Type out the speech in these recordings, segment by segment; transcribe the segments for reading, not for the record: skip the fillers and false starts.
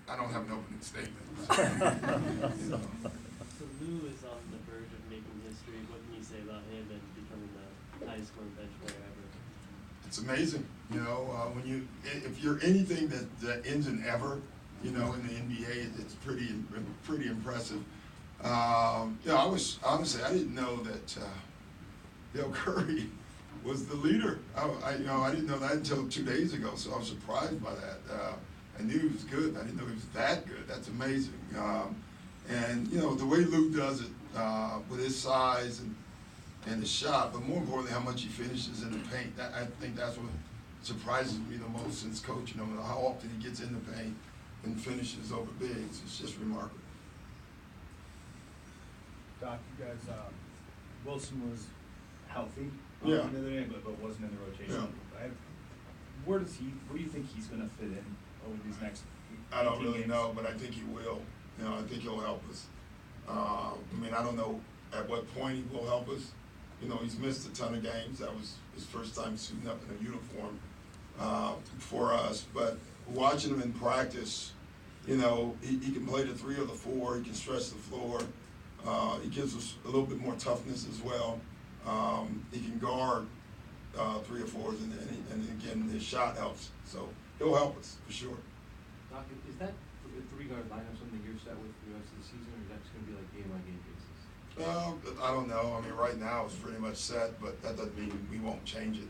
I don't have an opening statement. So Lou is on the verge of making history. What can you say about him and becoming the highest scoring bench player ever? It's amazing, when if you're anything that ends in ever, in the NBA, it's pretty impressive. I didn't know that Dale Curry was the leader. I didn't know that until 2 days ago, so I was surprised by that. I knew he was good. I didn't know he was that good. That's amazing. And the way Lou does it with his size and his shot, but more importantly, how much he finishes in the paint. I think that's what surprises me the most since coaching him. How often he gets in the paint and finishes over bigs. It's just remarkable. Doc, you guys, Wilson was healthy Yeah. the other day, but wasn't in the rotation. Yeah. Where do you think he's going to fit in over these next? I don't really games? know, but I think he will. I think he'll help us. I don't know at what point he will help us. He's missed a ton of games. That was his first time suiting up in a uniform for us. But watching him in practice, he can play the 3 or the 4. He can stretch the floor. He gives us a little bit more toughness as well. He can guard 3 or 4s, and again, his shot helps. So he'll help us for sure. Doc, is that the 3-guard lineup something you're set with for the rest of the season, or is that just going to be like game-by-game basis? I don't know. Right now it's pretty much set, but that doesn't mean we won't change it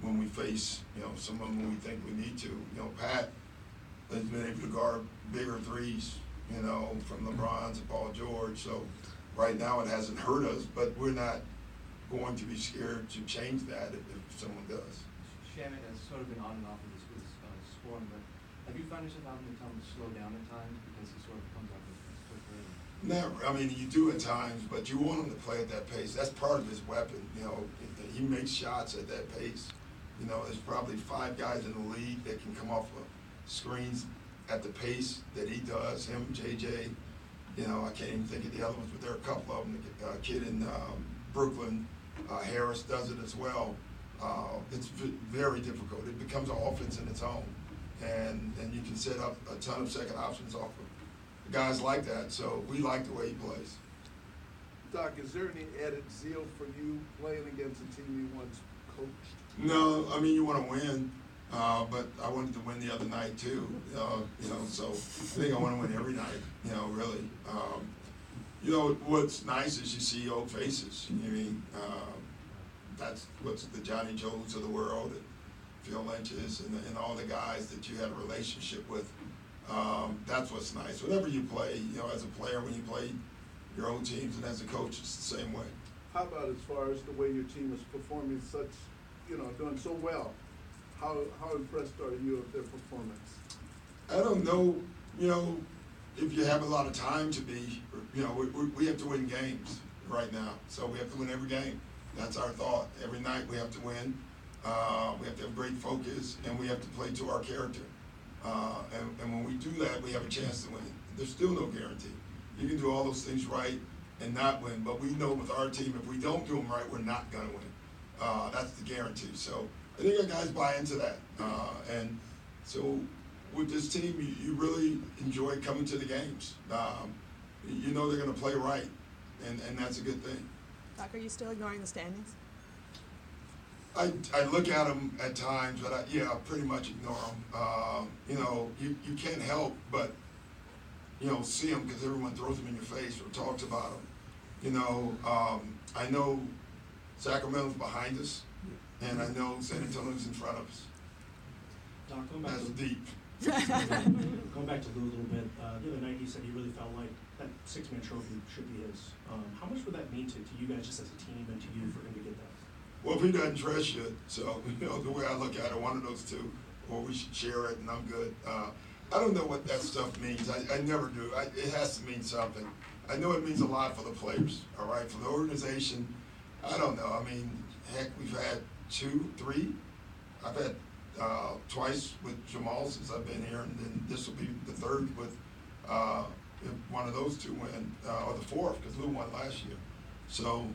when we face, someone when we think we need to. Pat has been able to guard bigger 3s, from LeBron to Paul George. So right now it hasn't hurt us, but we're not going to be scared to change that if someone does. Shannon has sort of been on and off of this with scoring, but have you found yourself having to tell him to slow down at times because he sort of comes up with quicker? Never. You do at times, but you want him to play at that pace. That's part of his weapon. He makes shots at that pace. There's probably 5 guys in the league that can come off of screens at the pace that he does. Him, JJ. I can't even think of the other ones, but there are a couple of them. The kid in Brooklyn, Harris, does it as well. It's very difficult. It becomes an offense in its own, and you can set up a ton of second options off of guys like that. So we like the way he plays. Doc, is there any added zeal for you playing against a team you once coached? No, you want to win, but I wanted to win the other night too. So I think I want to win every night. Really. What's nice is you see old faces. That's what's the Johnny Joes of the world, and Phil Lynch's, and all the guys that you had a relationship with. That's what's nice. Whenever you play, as a player, when you play your own teams, and as a coach, it's the same way. How about as far as the way your team is performing doing so well? How impressed are you of their performance? I don't know, if you have a lot of time to be, we have to win games right now. So we have to win every game. That's our thought. Every night we have to win. We have to have great focus, and we have to play to our character. And when we do that, we have a chance to win. There's still no guarantee. You can do all those things right and not win, but we know with our team, if we don't do them right, we're not going to win. That's the guarantee. So I think our guys buy into that. And so with this team, you really enjoy coming to the games. They're going to play right, and that's a good thing. Doc, are you still ignoring the standings? I look at them at times, but I pretty much ignore them. You can't help but, see them because everyone throws them in your face or talks about them. I know Sacramento's behind us, and I know San Antonio's in front of us. Doc, That's deep. Going back to Lou a little bit, the other night he said he really felt like that 6-man trophy should be his. How much would that mean to you guys just as a team and to you for him to get that? Well, if he doesn't trust you, so the way I look at it, one of those two, or we should share it and I'm good. I don't know what that stuff means. I never do. It has to mean something. I know it means a lot for the players, all right? For the organization, I don't know. Heck, we've had 2, 3. I've had twice with Jamal since I've been here, and then this will be the 3rd with if one of those 2 win, or the 4th, because Lou won last year. So,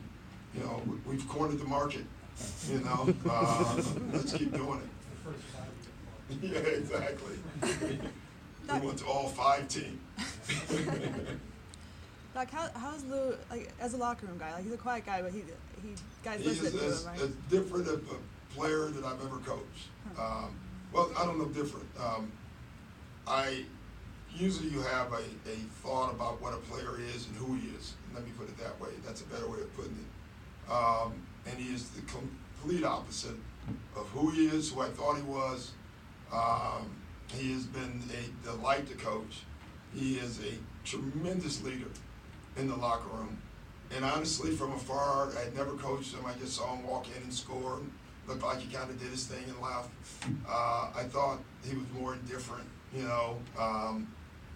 we've cornered the market, let's keep doing it. Yeah, exactly. We went to all 5 teams. Like, how's Lou, like, as a locker room guy? Like, he's a quiet guy, but he guys He is listen to as, him, right? as different of a player that I've ever coached. Well, I don't know different. Usually you have a thought about what a player is and who he is. Let me put it that way. That's a better way of putting it. And he is the complete opposite of who he is, who I thought he was. He has been a delight to coach. He is a tremendous leader in the locker room. And honestly, from afar, I had never coached him. I just saw him walk in and score and looked like he kind of did his thing and left. I thought he was more indifferent, you know.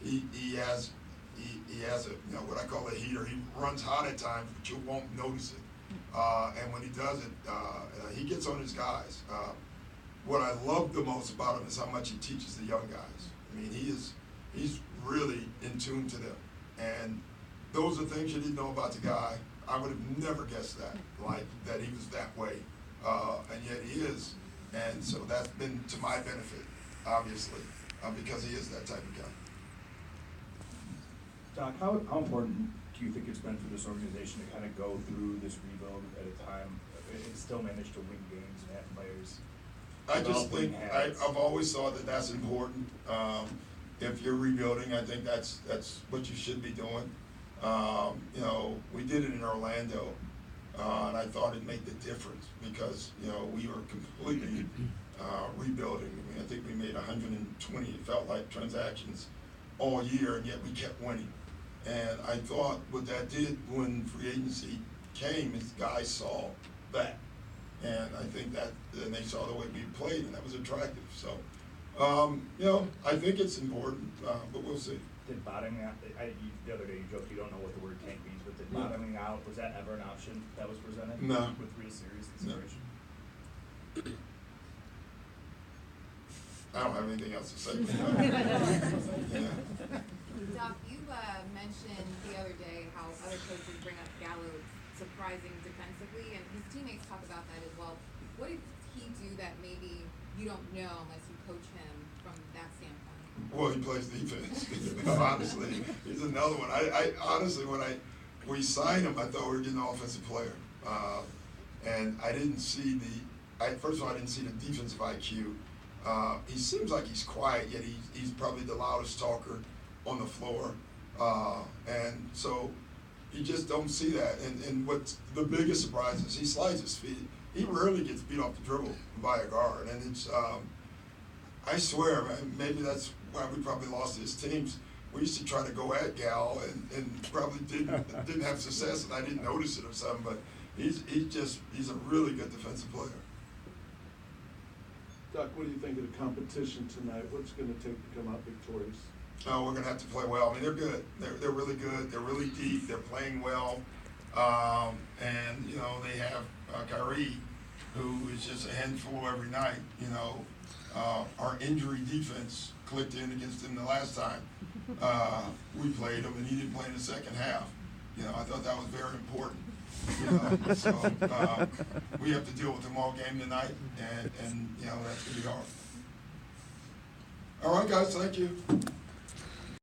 He has a, you know, what I call a heater. He runs hot at times, but you won't notice it. And when he does it, he gets on his guys. What I love the most about him is how much he teaches the young guys. I mean, he's really in tune to them. And those are things you didn't know about the guy. I would have never guessed that, like that he was that way. And yet he is. And so that's been to my benefit, obviously, because he is that type of guy. Doc, how important do you think it's been for this organization to kind of go through this rebuild at a time and still manage to win games and have players? I just think, developing habits? I've always thought that that's important. If you're rebuilding, I think that's what you should be doing. You know, we did it in Orlando, and I thought it'd make the difference because, you know, we were completely rebuilding. I mean, I think we made 120, it felt like, transactions all year, and yet we kept winning. And I thought what that did when free agency came is guys saw that. And I think that, and they saw the way we played, and that was attractive. So, you know, I think it's important, but we'll see. Did bottoming out, the other day you joked you don't know what the word tank means, but did bottoming out, was that ever an option that was presented? No. With real serious consideration? No. I don't have anything else to say. Yeah. Doc, you mentioned the other day how other coaches bring up Gallo surprising defensively, and his teammates talk about that as well. What did he do that maybe you don't know unless you coach him from that standpoint? Well, he plays defense. Honestly, he's another one. I honestly, when we signed him, I thought we were getting an offensive player, and I didn't see first of all, I didn't see the defensive IQ. He seems like he's quiet, yet he's probably the loudest talker on the floor, and so you just don't see that. And what's the biggest surprise is he slides his feet. He rarely gets beat off the dribble by a guard, and it's I swear, man, maybe that's why we probably lost his teams. We used to try to go at Gal and probably didn't have success, and I didn't notice it or something. But he's a really good defensive player. Doc, what do you think of the competition tonight? What's it going to take to come out victorious? Oh, we're going to have to play well. I mean, they're good. They're really good. They're really deep. They're playing well. And, you know, they have Kyrie, who is just a handful every night. You know, our injury defense clicked in against him the last time we played him, and he didn't play in the second half. You know, I thought that was very important. You know, so we have to deal with them all game tonight, and you know, that's going to be hard. All right, guys, thank you.